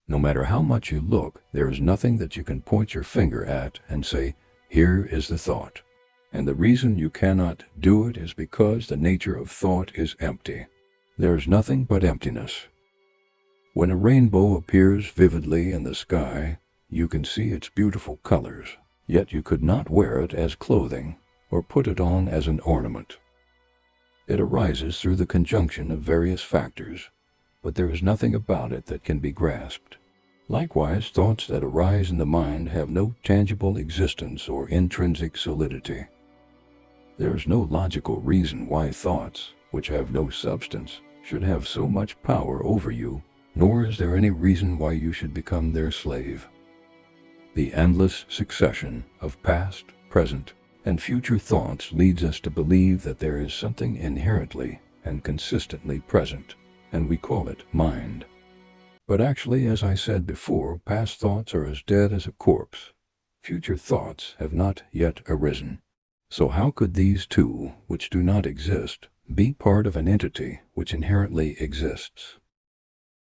No matter how much you look, there is nothing that you can point your finger at and say, "Here is the thought." And the reason you cannot do it is because the nature of thought is empty. There is nothing but emptiness. When a rainbow appears vividly in the sky, you can see its beautiful colors, yet you could not wear it as clothing or put it on as an ornament. It arises through the conjunction of various factors, but there is nothing about it that can be grasped. Likewise, thoughts that arise in the mind have no tangible existence or intrinsic solidity. There is no logical reason why thoughts, which have no substance, should have so much power over you, nor is there any reason why you should become their slave. The endless succession of past, present, and future thoughts leads us to believe that there is something inherently and consistently present, and we call it mind. But actually, as I said before, past thoughts are as dead as a corpse. Future thoughts have not yet arisen. So how could these two, which do not exist, be part of an entity which inherently exists?